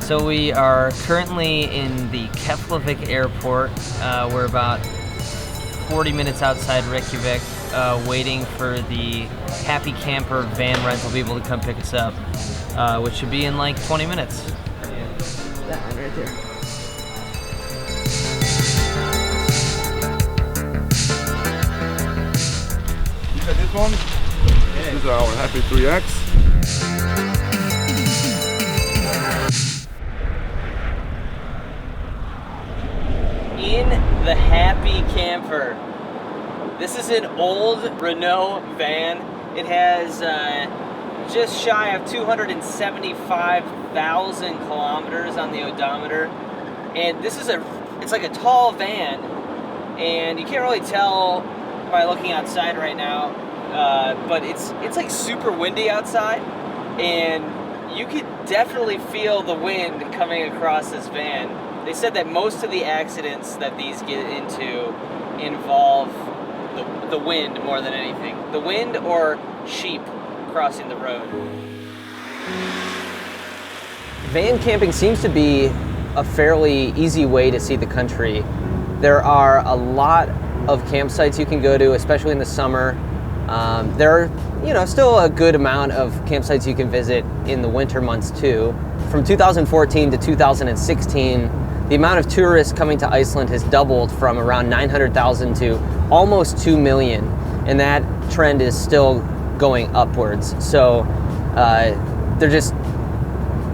So we are currently in the Keflavik airport. We're about 40 minutes outside Reykjavik, waiting for the Happy Camper van rental people to come pick us up, which should be in like 20 minutes. That one right there. You got this one? Yeah. This is our Happy 3X. In the Happy Camper. This is an old Renault van. It has just shy of 275,000 kilometers on the odometer. And this is it's like a tall van, and you can't really tell by looking outside right now, but it's like super windy outside, and you could definitely feel the wind coming across this van. They said that most of the accidents that these get into involve the wind more than anything. The wind or sheep crossing the road. Van camping seems to be a fairly easy way to see the country. There are a lot of campsites you can go to, especially in the summer. There are, still a good amount of campsites you can visit in the winter months too. From 2014 to 2016, the amount of tourists coming to Iceland has doubled from around 900,000 to almost 2 million, and that trend is still going upwards. So they're just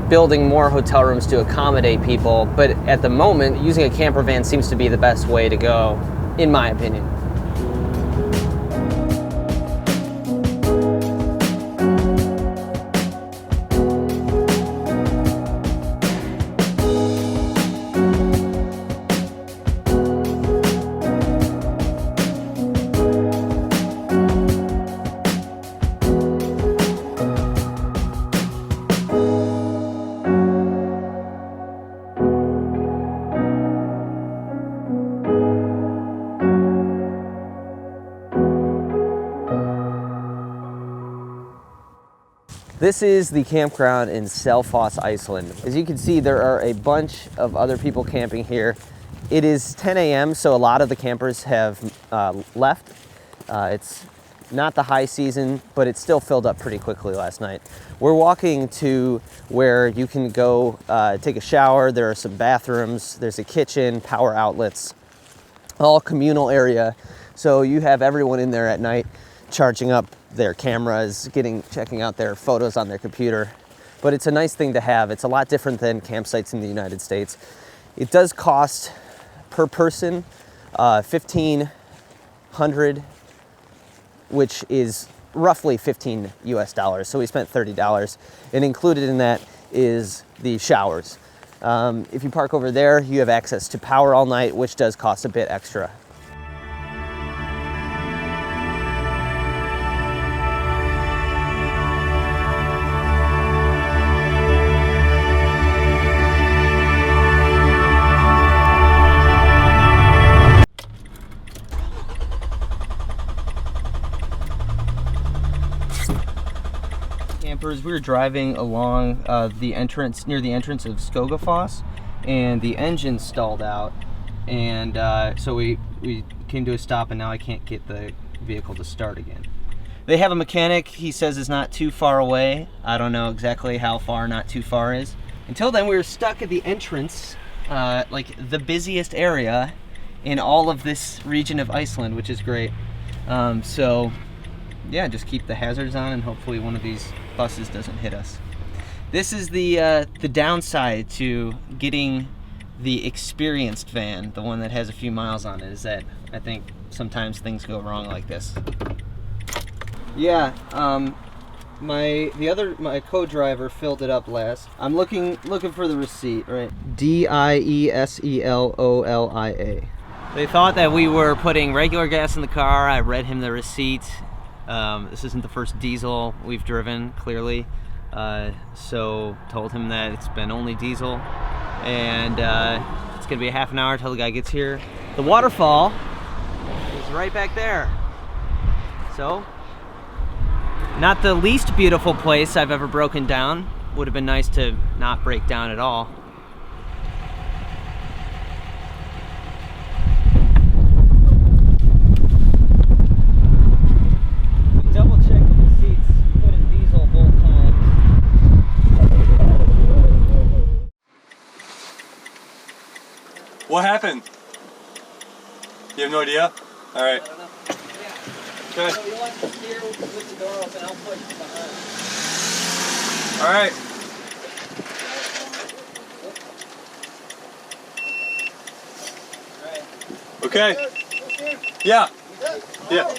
building more hotel rooms to accommodate people, but at the moment, using a camper van seems to be the best way to go, in my opinion. This is the campground in Selfoss, Iceland. As you can see, there are a bunch of other people camping here. It is 10 a.m., so a lot of the campers have left. It's not the high season, but it's still filled up pretty quickly last night. We're walking to where you can go take a shower. There are some bathrooms, there's a kitchen, power outlets, all communal area. So you have everyone in there at night charging up their cameras, checking out their photos on their computer. But it's a nice thing to have. It's a lot different than campsites in the United States. It does cost per person $1,500, which is roughly $15 US. So we spent $30, and included in that is the showers. If you park over there, you have access to power all night, which does cost a bit extra. Campers, we were driving along near the entrance of Skogafoss, and the engine stalled out, and so we came to a stop, and now I can't get the vehicle to start again. They have a mechanic, he says is not too far away. I don't know exactly how far not too far is. Until then, we were stuck at the entrance, like the busiest area in all of this region of Iceland, which is great. So yeah, just keep the hazards on, and hopefully one of these buses doesn't hit us. This is the downside to getting the experienced van, the one that has a few miles on it, is that I think sometimes things go wrong like this. Yeah, my co-driver filled it up last. I'm looking for the receipt, right? DIESELOLIA. They thought that we were putting regular gas in the car. I read him the receipt. This isn't the first diesel we've driven, clearly. So told him that it's been only diesel, and it's gonna be a half an hour till the guy gets here. The waterfall is right back there. So, not the least beautiful place I've ever broken down. Would have been nice to not break down at all. What happened? You have no idea? All right. I don't know. Okay. So you'll have to steer with the door open. I'll push behind. All right. Okay. Yeah. Yeah.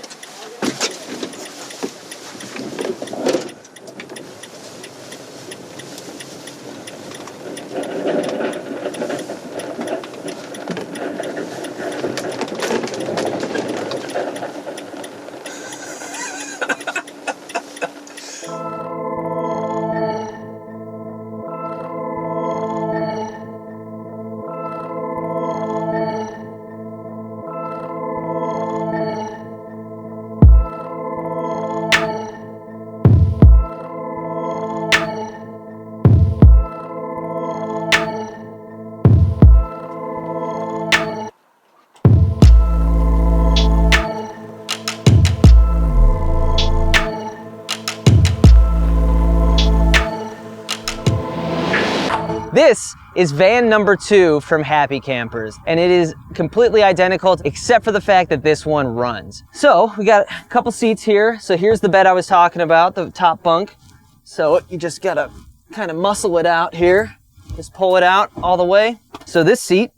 This is van number 2 from Happy Campers, and it is completely identical except for the fact that this one runs. So we got a couple seats here. So here's the bed I was talking about, the top bunk. So you just gotta kind of muscle it out here. Just pull it out all the way. So this seat,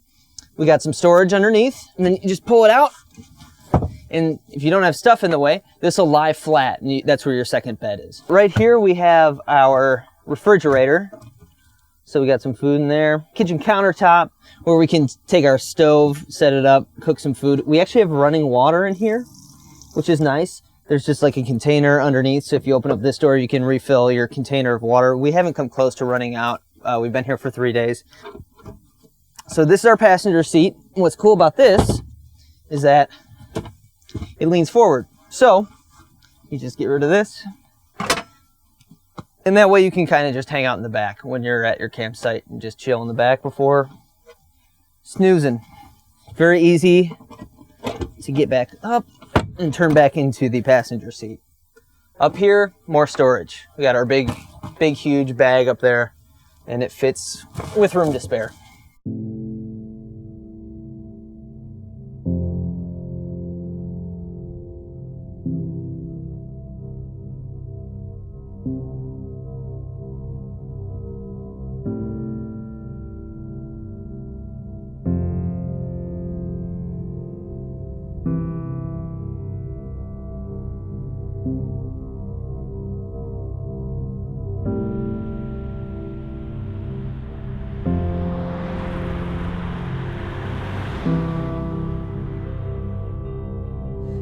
we got some storage underneath, and then you just pull it out. And if you don't have stuff in the way, this will lie flat, and that's where your second bed is. Right here we have our refrigerator. So we got some food in there. Kitchen countertop where we can take our stove, set it up, cook some food. We actually have running water in here, which is nice. There's just like a container underneath. So if you open up this door, you can refill your container of water. We haven't come close to running out. We've been here for 3 days. So this is our passenger seat. And what's cool about this is that it leans forward. So you just get rid of this. And that way you can kind of just hang out in the back when you're at your campsite and just chill in the back before snoozing. Very easy to get back up and turn back into the passenger seat. Up here, more storage. We got our big, huge bag up there, and it fits with room to spare.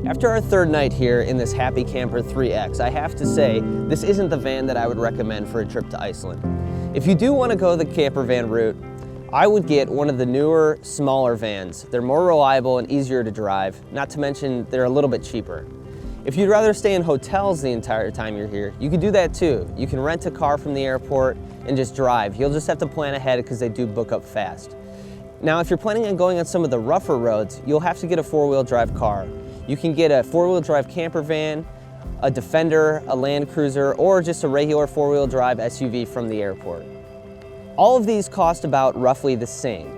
After our third night here in this Happy Camper 3X, I have to say, this isn't the van that I would recommend for a trip to Iceland. If you do want to go the camper van route, I would get one of the newer, smaller vans. They're more reliable and easier to drive, not to mention they're a little bit cheaper. If you'd rather stay in hotels the entire time you're here, you can do that too. You can rent a car from the airport and just drive. You'll just have to plan ahead because they do book up fast. Now, if you're planning on going on some of the rougher roads, you'll have to get a four-wheel drive car. You can get a four-wheel drive camper van, a Defender, a Land Cruiser, or just a regular four-wheel drive SUV from the airport. All of these cost about roughly the same.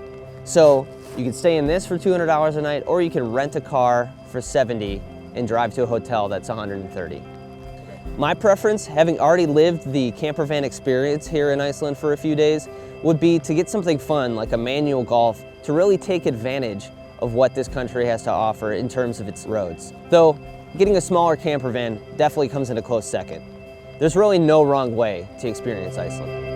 So you can stay in this for $200 a night, or you can rent a car for $70 and drive to a hotel that's $130. My preference, having already lived the camper van experience here in Iceland for a few days, would be to get something fun like a manual Golf to really take advantage of what this country has to offer in terms of its roads. Though, getting a smaller camper van definitely comes in a close second. There's really no wrong way to experience Iceland.